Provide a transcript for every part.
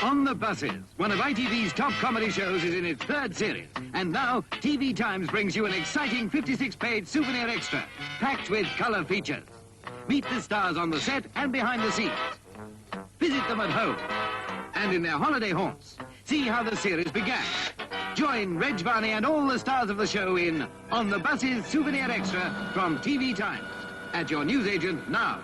On the Buses, one of ITV's top comedy shows is in its third series. And now, TV Times brings you an exciting 56-page souvenir extra, packed with colour features. Meet the stars on the set and behind the scenes. Visit them at home and in their holiday haunts. See how the series began. Join Reg Varney and all the stars of the show in On the Buses Souvenir Extra from TV Times. At your newsagent now.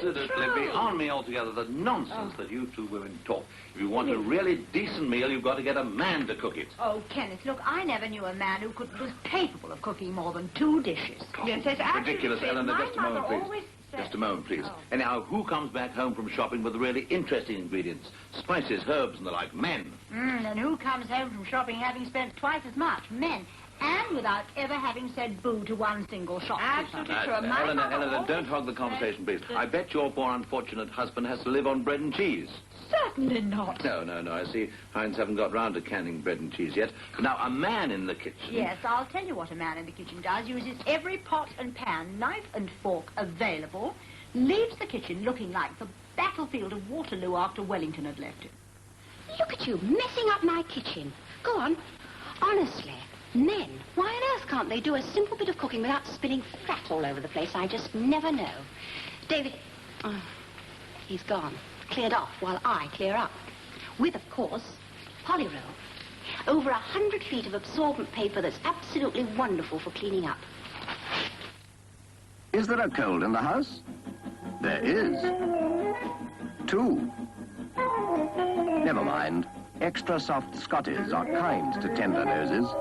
Absolutely beyond me altogether, the nonsense that you two women talk. If you want a really decent meal, you've got to get a man to cook it. Oh, Kenneth, look, I never knew a man who was capable of cooking more than 2 dishes. Yes, that's ridiculous, Eleanor. Just a moment, please. Just a moment, please. Anyhow, who comes back home from shopping with really interesting ingredients? Spices, herbs, and the like. Men. And who comes home from shopping having spent twice as much? Men. And without ever having said boo to one single shopkeeper. Absolutely true. Eleanor, don't hog the conversation, please. I bet your poor unfortunate husband has to live on bread and cheese. Certainly not. No. I see Heinz haven't got round to canning bread and cheese yet. Now, a man in the kitchen... Yes, I'll tell you what a man in the kitchen does. Uses every pot and pan, knife and fork available. Leaves the kitchen looking like the battlefield of Waterloo after Wellington had left it. Look at you, messing up my kitchen. Go on. Honestly, men, why on earth can't they do a simple bit of cooking without spilling fat all over the place? I just never know. David, he's gone. Cleared off while I clear up. With, of course, polyroll. Over 100 feet of absorbent paper that's absolutely wonderful for cleaning up. Is there a cold in the house? There is. 2. Never mind. Extra soft Scotties are kind to tender noses.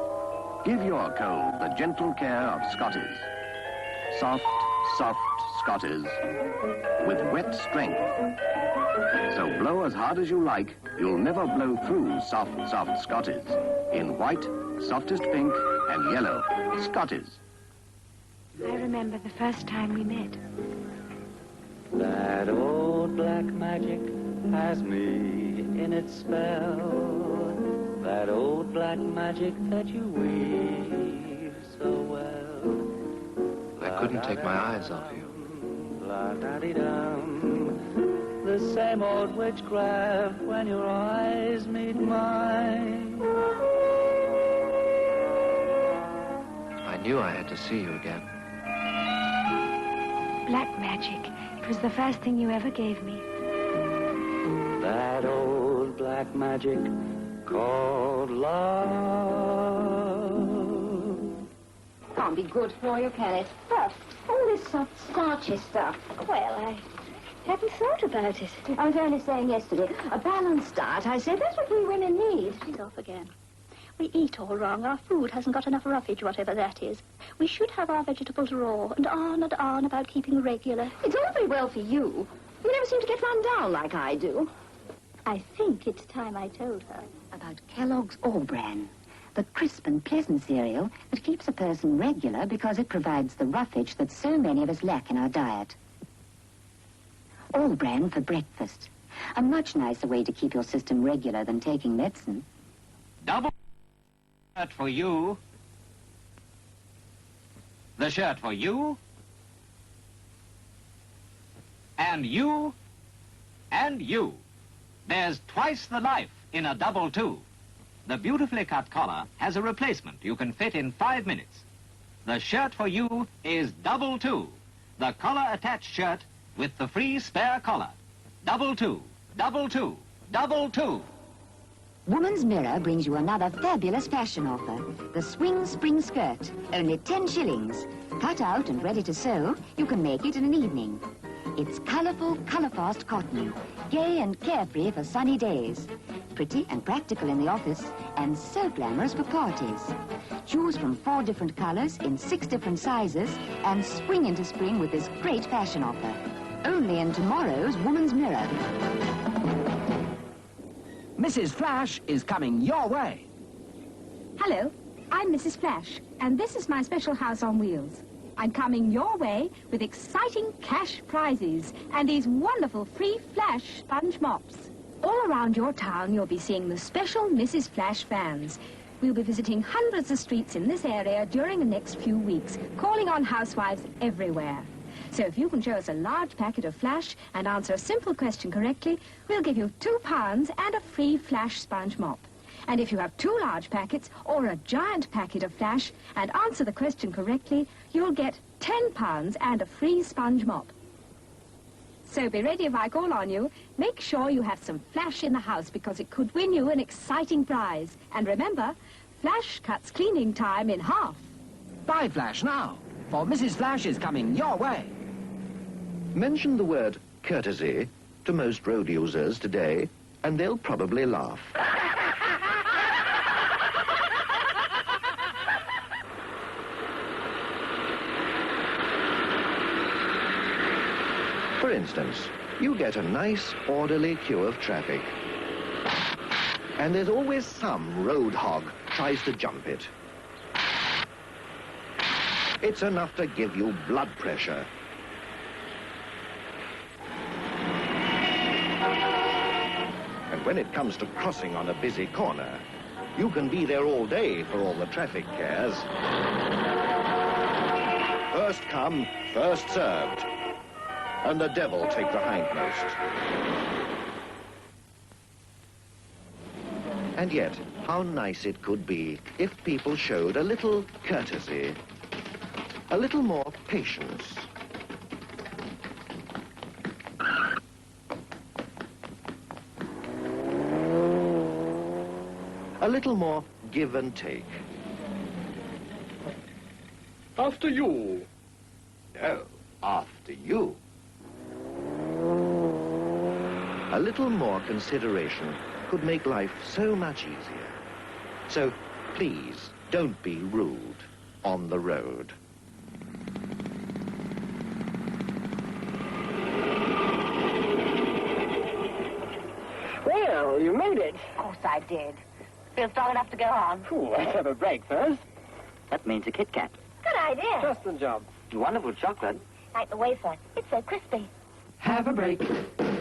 Give your cold the gentle care of Scotties. Soft, soft Scotties with wet strength. So blow as hard as you like, you'll never blow through soft, soft Scotties. In white, softest pink, and yellow, Scotties. I remember the first time we met. That old black magic has me in its spell. That old black magic that you weave so well. I couldn't take my eyes off you. La-da-dee-dum. The same old witchcraft when your eyes meet mine. I knew I had to see you again. Black magic. It was the first thing you ever gave me. That old black magic called love. Can't be good for you, can it? But all this soft, starchy stuff. Well, I hadn't thought about it. I was only saying yesterday, a balanced diet, I said, that's what we women need. She's off again. We eat all wrong. Our food hasn't got enough roughage, whatever that is. We should have our vegetables raw, and on about keeping regular. It's all very well for you. You never seem to get run down like I do. I think it's time I told her. About Kellogg's All-Bran, the crisp and pleasant cereal that keeps a person regular because it provides the roughage that so many of us lack in our diet. All-Bran for breakfast. A much nicer way to keep your system regular than taking medicine. Double shirt for you. The shirt for you. And you. And you. There's twice the life in a double two. The beautifully cut collar has a replacement you can fit in 5 minutes. The shirt for you is double two. The collar-attached shirt with the free spare collar. Double two, double two, double two. Woman's Mirror brings you another fabulous fashion offer. The Swing Spring Skirt. Only 10 shillings. Cut out and ready to sew, you can make it in an evening. It's colourful, colour-fast cotton. Gay and carefree for sunny days. pretty and practical in the office and so glamorous for parties. Choose from 4 different colors in 6 different sizes and spring into spring with this great fashion offer. Only in tomorrow's Woman's Mirror. Mrs. Flash is coming your way. Hello, I'm Mrs. Flash, and this is my special house on wheels. I'm coming your way with exciting cash prizes and these wonderful free Flash sponge mops. All around your town, you'll be seeing the special Mrs. Flash vans. We'll be visiting hundreds of streets in this area during the next few weeks, calling on housewives everywhere. So if you can show us a large packet of Flash and answer a simple question correctly, we'll give you £2 and a free Flash sponge mop. And if you have 2 large packets or a giant packet of Flash and answer the question correctly, you'll get £10 and a free sponge mop. So be ready if I call on you. Make sure you have some Flash in the house because it could win you an exciting prize. And remember, Flash cuts cleaning time in half. Buy Flash now, for Mrs. Flash is coming your way. Mention the word courtesy to most road users today, and they'll probably laugh. For instance, you get a nice, orderly queue of traffic. And there's always some road hog tries to jump it. It's enough to give you blood pressure. And when it comes to crossing on a busy corner, you can be there all day for all the traffic cares. First come, first served. And the devil take the hindmost. And yet, how nice it could be if people showed a little courtesy, a little more patience. A little more give and take. After you. No, after you. A little more consideration could make life so much easier. So, please, don't be rude on the road. Well, you made it. Of course I did. Feel strong enough to go on? Ooh, let's have a break first. That means a Kit Kat. Good idea. Just the job. Wonderful chocolate. Like the wafer. It's so crispy. Have a break.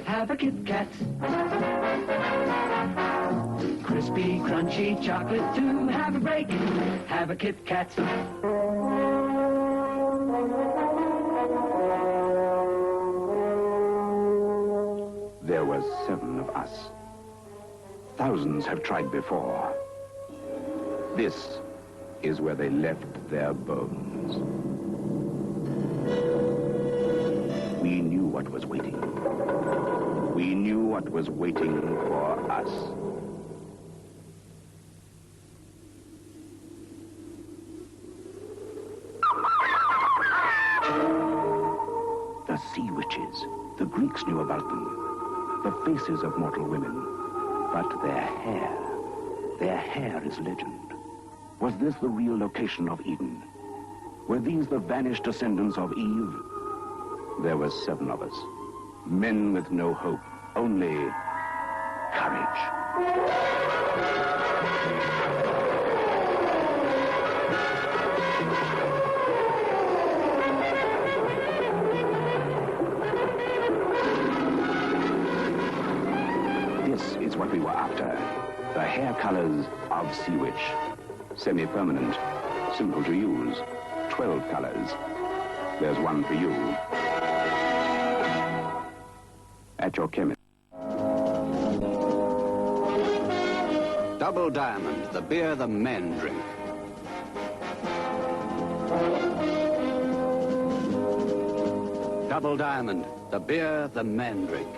Have a Kit Kat. Crispy, crunchy chocolate too. Have a break. Have a Kit Kat. There were 7 of us. Thousands have tried before. This is where they left their bones. We knew what was waiting. We knew what was waiting for us. The sea witches. The Greeks knew about them. The faces of mortal women. But their hair is legend. Was this the real location of Eden? Were these the vanished descendants of Eve? There were 7 of us. Men with no hope, only courage. This is what we were after. The hair colors of Sea Witch. Semi-permanent, simple to use. 12 colors. There's one for you. At your chemist. Double Diamond, the beer the men drink. Double Diamond, the beer the men drink.